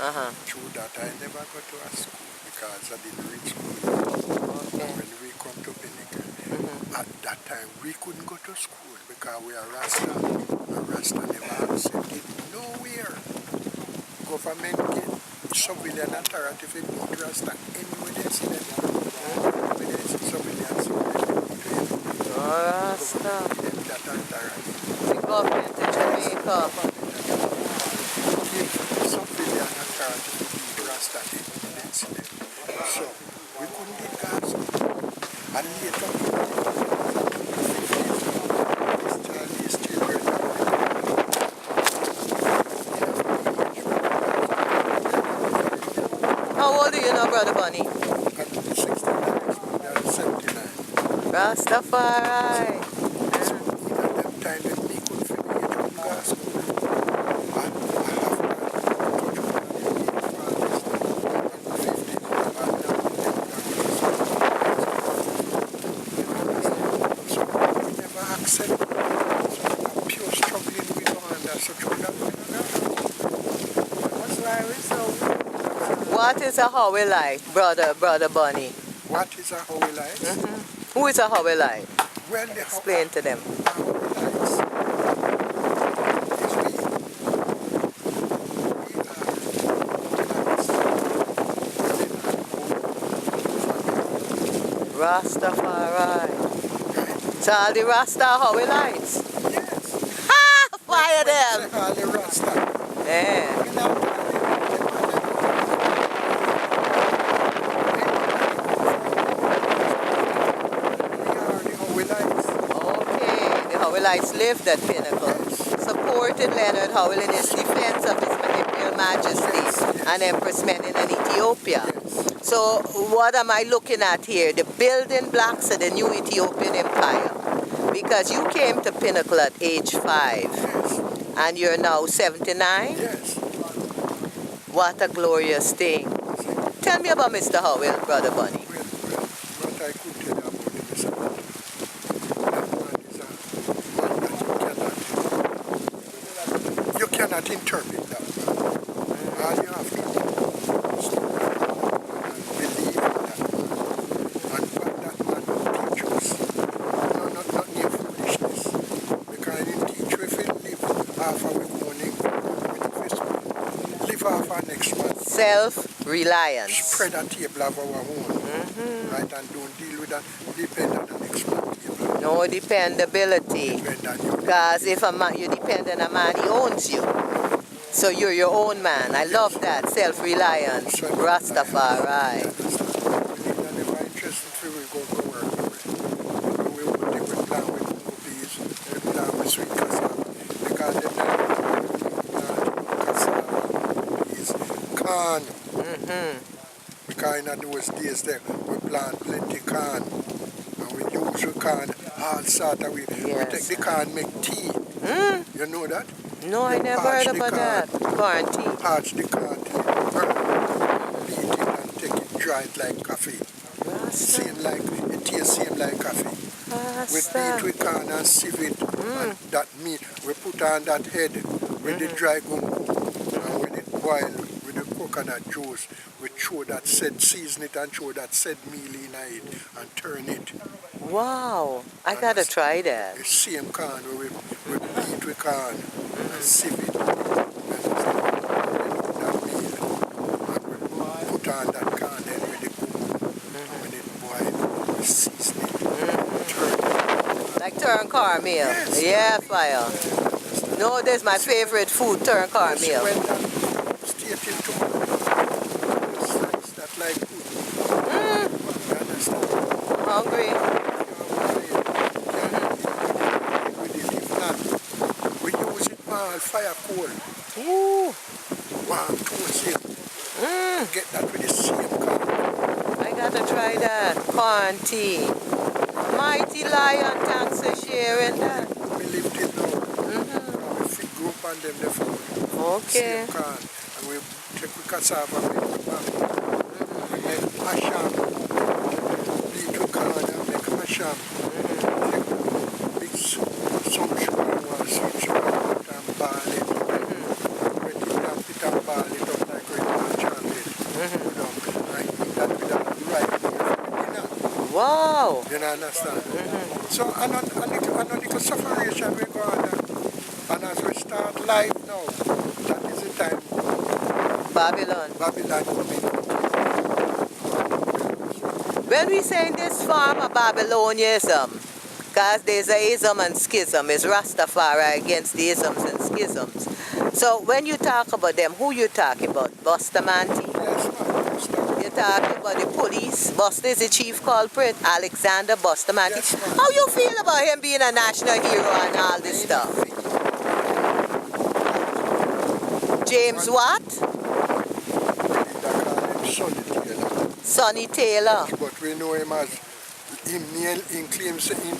Through that, I never go to a school because I didn't reach school. Okay. When we come to Pinnacle, at that time we couldn't go to school because we are Rasta. And Rasta never accepted nowhere. Government get civilian authority to beat Rasta anywhere they see them. When they see civilians, Rasta. that authority. The government in Jamaica. Give civilian authority to beat Rasta anywhere they see them. So we couldn't get gas. And later, these children, How old are you now, Brother Bunny? at 69, 79. Rastafari. So at that time, when me could finish it from gas, I have to so we never accept pure struggling with one and such with that. That's why we so. What is a Howellite, Brother Bunny? What is a Howellite? Who is a Howellite? Well, the Explain to them. Howellites is Rastafari. So all the Rasta are Howellites. yes. Ha! Fire them! All the Rasta. Yeah. Okay, the Howellites lived at Pinnacle, supported Leonard Howell in his defense of his Imperial Majesty and Empress Menen in Ethiopia. So what am I looking at here? The building blocks of the new Ethiopian Empire. Because you came to Pinnacle at age 5 and you're now 79? Yes. What a glorious thing. Tell me about Mr. Howell, Brother Bunny. Well, what I could tell you about him is that man is a man that you cannot interpret that man. All you have to do is to believe in that man. And what that man will teach us. Not near foolishness. Because he didn't teach you if you live half of our morning, live half our next month. Self-reliance. Spread a table of our own. Right, and don't deal with that. Depend on the next man table. No dependability. Depend on you. Because if a man, you depend on a man, he owns you. So you're your own man. I love that. Self-reliance. Rastafari. We never interested if we go to work. We plan with movies, we plan with sweet cassava. Because the cassava is corn. Because in those days there, we plant plenty corn. And we use the corn all sort of way. We take the corn, make tea. You know that? No, I never heard about that. Corn tea. Parch the corn till it burn. Beat it and take it dried like coffee. Same like, it tastes same like coffee. We beat with corn and sieve it. And that meat, we put on that head with the dry gumbo. And when it boil with the coconut juice, we throw that said, season it and throw that said meal in it and turn it. Wow. I gotta try that. The same corn where we beat with corn and sieve it. And that meal. And we put on that corn then with the gumbo. And when it boil, we season it. Turn it. Like turn cornmeal. Yes. Yeah, fire. No, that's my favorite food, turn cornmeal. When that state into slice that like food. You understand? Hungry. We use it all fire coal. Ooh. Warm toast it. Get that with the same corn. I gotta try that. Corn tea. Mighty Lion, thanks for sharing that. We live it now. We fit group on them the food. Okay. Same corn. And we take the cassava and make the back. We make hasham. Beat with corn and make hasham. Take big some sugar and sweet sugar and ball it. Wet it and put and ball it up like we go. You know, understand? So, another separation we go on. And as we start life now, that is the time Babylon. Babylon coming. When we say in this form of Babylonianism, because there's a ism and schism, is Rastafari against the isms and schisms. So when you talk about them, who you talking about? Bustamante? Yes, man. You're talking about the police. Buster is the chief culprit, Alexander Bustamante. Yes, ma'am. How you feel about him being a national hero and all this stuff? James what? Sonny Taylor. But we know him as he claims him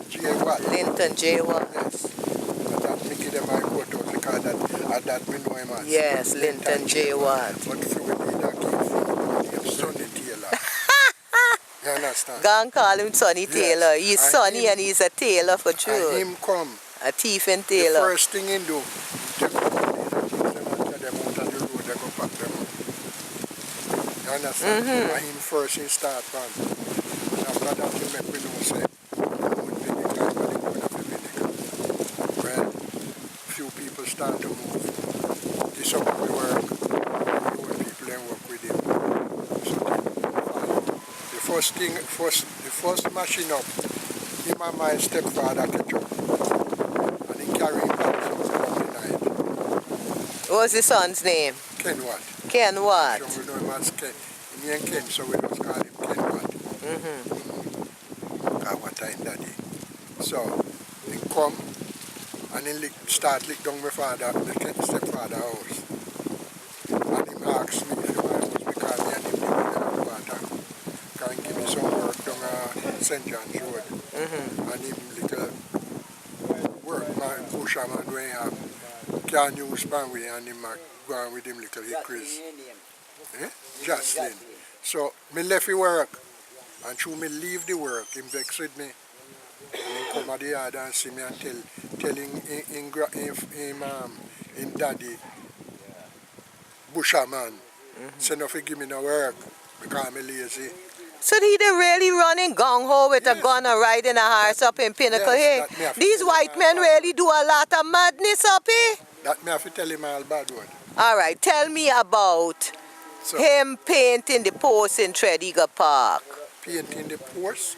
J. Watt. Linton J. Watt. Yes. But that Mickey them I quote out because that we know him as. Yes, Linton J. Watt. But through the leader came from Sonny Taylor. You understand? Go and call him Sonny Yes. Taylor. He's And Sonny him- and he's a Taylor for And sure. him come. A thief and The Taylor. first thing he do, take them and get them out of the road, they go pack them up. You understand? And him first he start from. And after that he make we know say, would be the time when they go to Pinnacle. Well, few people start to move. This up we work. The old people then work with him. So the first machine up, him and my stepfather catch up. And he carry him back from the night. What was the son's name? Ken Watt. Ken Watt. So we know him as Ken. He ain't Ken, so we just call him Ken Watt. What time daddy. So he come and he start lick down my father, the stepfather house. And he asks me if my house because me and him live in the water. Can give me some work down St. John's Road. And him little work, my busherman when he have can use Banway and him go on with him little Chris. Jocelyn. So me left the work and through me leave the work, him vex with me. And he come at the yard and see me and telling him daddy, busherman, say no fi give me no work because I'm lazy. So he done really running gung-ho with a gun and riding a horse up in Pinnacle here. that me have to These tell white him men all really do a lot of madness up here. That me have to tell him all bad word. All right, tell me about So him painting the post in Tredegar Park, painting the post.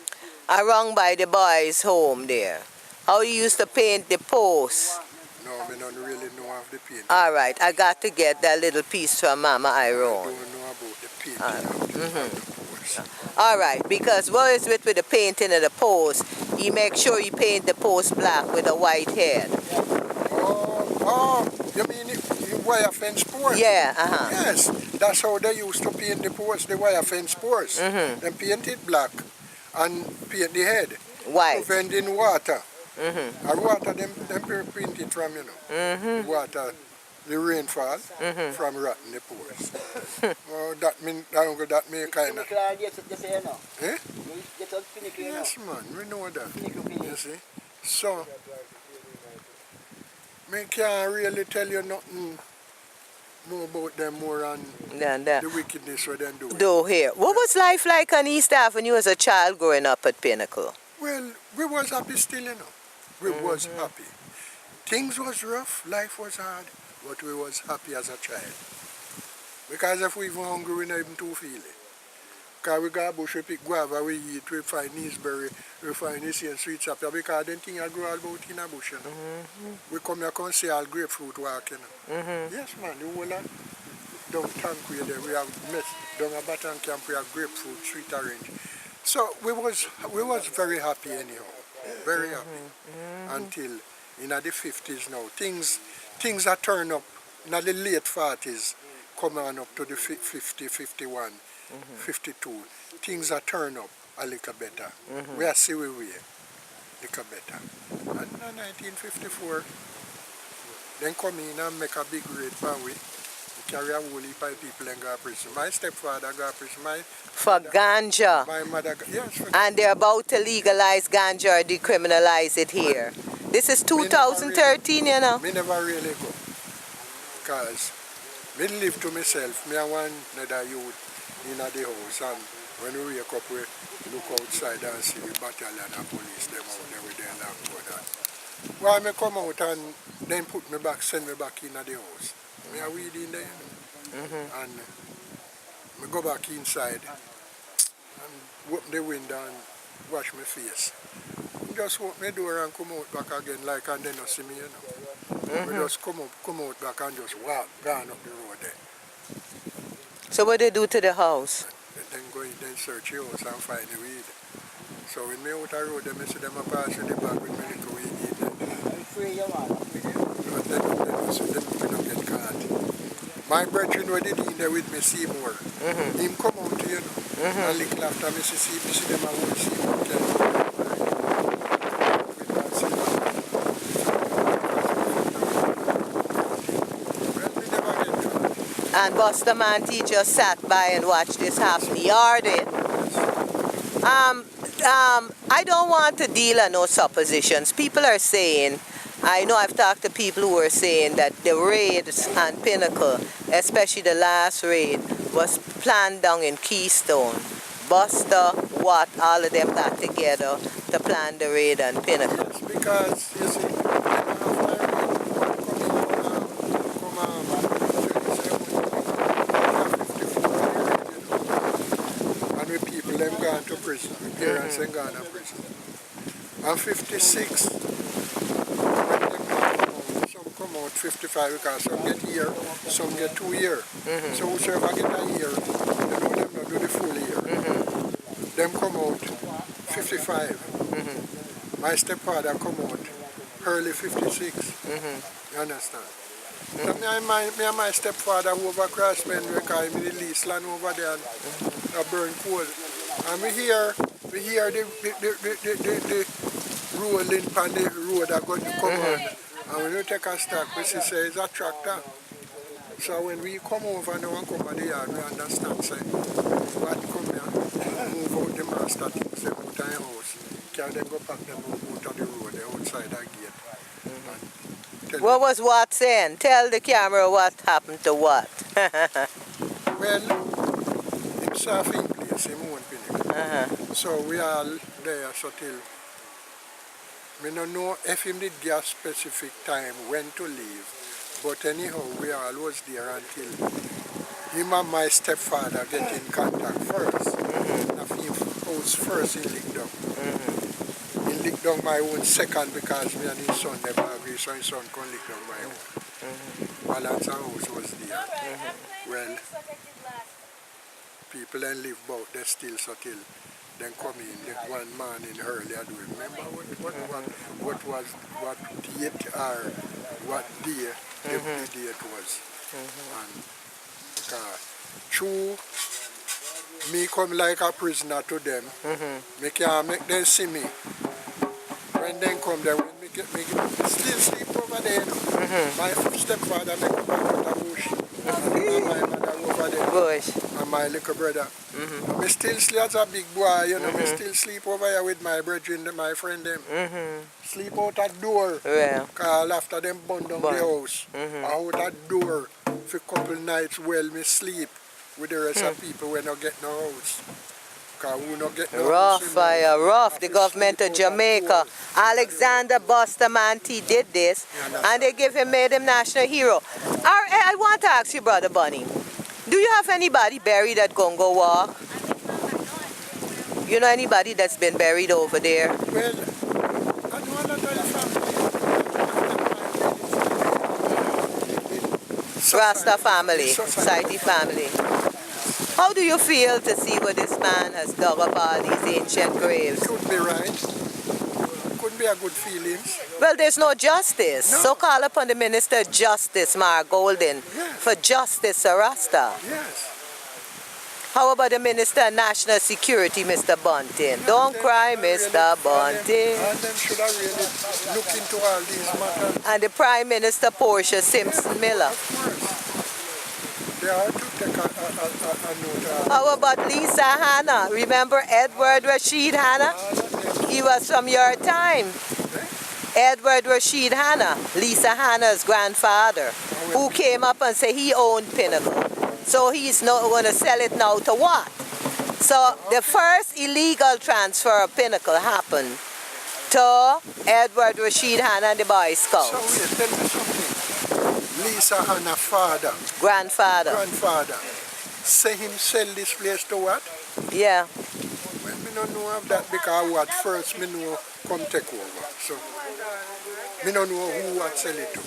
around by the boys' home there. How he used to paint the post. No, me don't really know of the painting. All right, I got to get that little piece from Mama I Iron. don't know about the painting of the post. All right, because what is with the painting of the post, he makes sure he paint the post black with a white head. Oh, you mean the wire fence post? Yeah, Yes, that's how they used to paint the post, the wire fence post. Then paint it black and paint the head. White. Preventing water. And water, them paint it from, water, the rainfall from rotting the post. That mean kind of... Eh? Yes, man, we know that. You see? So, me can't really tell you nothing more about them more on the wickedness what they do. Do here. What was life like on East Avenue as a child growing up at Pinnacle? Well, we was happy still, We was happy. Things was rough, life was hard, but we was happy as a child. Because if we were hungry, we not even too feel it. Because we got bush, we pick guava, we eat, we find gooseberry, we find this and sweet sap, because then things grow all about in a bush, We come here and see all grapefruit walk, Yes, man, the whole of down Tank where there, we have mess, down a Baton Camp, we have grapefruit, sweet orange. So we was very happy anyhow, very happy, until in the 50s now, things are turned up, in the late 40s, come on up to the 50, 51, 52, things are turned up a little better. We are see we a little better. And in 1954, then come in and make a big raid for we. Carry a whole heap of people and go to prison. My stepfather got prison. For ganja. My mother, yes. And they're about to legalize ganja or decriminalize it here. This is 2013, Me never really go. Because me live to myself. Me and one another youth in the house. And When we wake up, we look outside and see the battalion and police them out there with their longboard. Why me come out and then put me back, send me back in the house. Me a weed in there, and me go back inside and open the window and wash my face. Just open my door and come out back again like and then not see me, We just come out back and just walk, gone up the road there. So what they do to the house? Then go in, then search the house and find the weed. So when me out the road, them, I see them a pass with the bag with me little weed in there. And then we don't get caught. My brethren were in there with me, Seymour. Him come out, and little after me see them a whole Seymour. And Buster Manti just sat by and watched this happen. He heard it. I don't want to deal on no suppositions. People are saying, I know I've talked to people who are saying that the raids on Pinnacle, especially the last raid, was planned down in Keystone. Buster, Watt, all of them got together to plan the raid on Pinnacle. Yes, because, you see, them gone to prison, my parents ain't gone to prison. I'm 56, when them some come out 55 because some get year, some get 2 years. So whoever get a year, they know them not do the full year. Them come out 55. My stepfather come out early 56. You understand? So me and my stepfather over Crossman, we call him the lease land over there and burn coal. And we hear the rolling on the road that going to come on. And when you take a stop, we see say it's a tractor. So when we come over now and come to the yard, we understand say what come here, move out the master things them out of the house. Can then go pack them out of the road, the outside the gate. What was Watt saying? Tell the camera what happened to Watt. Well, him surfing place, him own Pinnacle. So we are there so till we don't know if him did give a specific time when to leave. But anyhow, we are always there until him and my stepfather get in contact first. Of him house first in Lickdown. He licked down my own second because me and his son never agree, so his son can lick down my own. Balance house was there. Well, people then live about they still so till then come in the one man in early I do remember what date or what day the date was. And true me come like a prisoner to them, me can't make them see me. When they come there, when me still sleep over there. My stepfather make up out of the bush. And my mother over there. Bush. And my little brother. Me still sleep as a big boy, me still sleep over here with my brethren, my friend them. Sleep out that door. Yeah. Cause after them burn down the house. Out that door for a couple nights well me sleep with the rest of people when I get no house. Rough fire, rough. The government of Jamaica. Alexander Bustamante did this and they made him national hero. I want to ask you, Brother Bunny, do you have anybody buried at Congo Walk? You know anybody that's been buried over there? Well, I know another Rasta family, society family. How do you feel to see what this man has dug up all these ancient graves? It could be right. Could be a good feeling. Well, there's no justice. No. So call upon the Minister of Justice, Mark Golden, for justice, Rasta. Yes. How about the Minister of National Security, Mr. Bunting? Don't cry, Mr. Bunting. And them should have really looked into all these matters. And the Prime Minister, Portia Simpson Miller. Of course. They are to take a note. How about Lisa Hanna? Remember Edward Rashid Hanna? He was from your time. Edward Rashid Hanna, Lisa Hanna's grandfather, who came up and said he owned Pinnacle. So he's not going to sell it now to what? So the first illegal transfer of Pinnacle happened to Edward Rashid Han and the Boy So Scouts. wait, tell me something. Lisa Hanna's father, Grandfather. grandfather, say him sell this place to what? Yeah. Well, me don't know of that because what first me know come take over. So me don't know who what sell it to.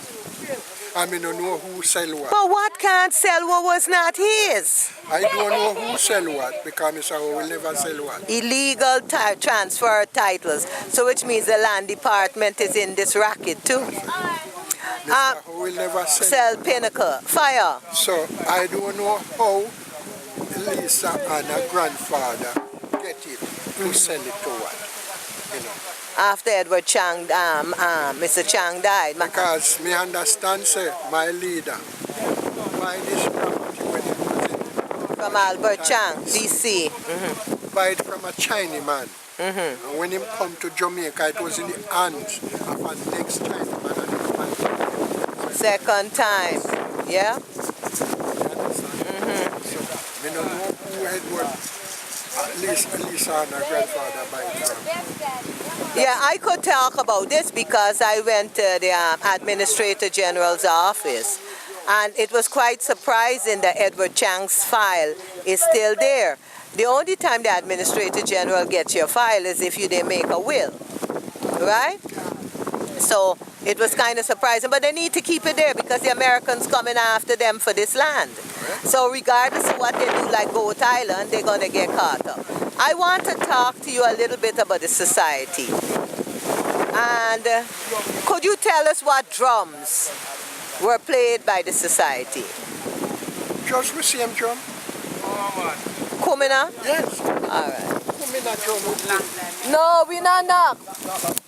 And me don't know who sell what. But what can't sell what was not his? I don't know who sell what because Mr. Howell will never sell what. Illegal transfer titles. So which means the land department is in this racket too. Mr. Howell will never Sell Pinnacle. Fire. So I don't know how Lisa and her grandfather get it to sell it to what, you know. After Edward Chang, Mr. Chang died. Because me understand, say, my leader buy this property when it was in From Albert Chang, DC. buy it from a Chinese man. And when him come to Jamaica, it was in the hands of a next Chinese man. Second time. Yeah? Me don't know who Edward, Lisa and her grandfather buy it from. Yeah, I could talk about this because I went to the Administrator General's office, and it was quite surprising that Edward Chang's file is still there. The only time the Administrator General gets your file is if you didn't make a will, right? So it was kind of surprising, but they need to keep it there because the Americans coming after them for this land. So regardless of what they do, like Goat Island, they're going to get caught up. I want to talk to you a little bit about the society. And could you tell us what drums were played by the society? Just the same drum? Kumina? Yes. All right. Kumina drum. No, we not knock.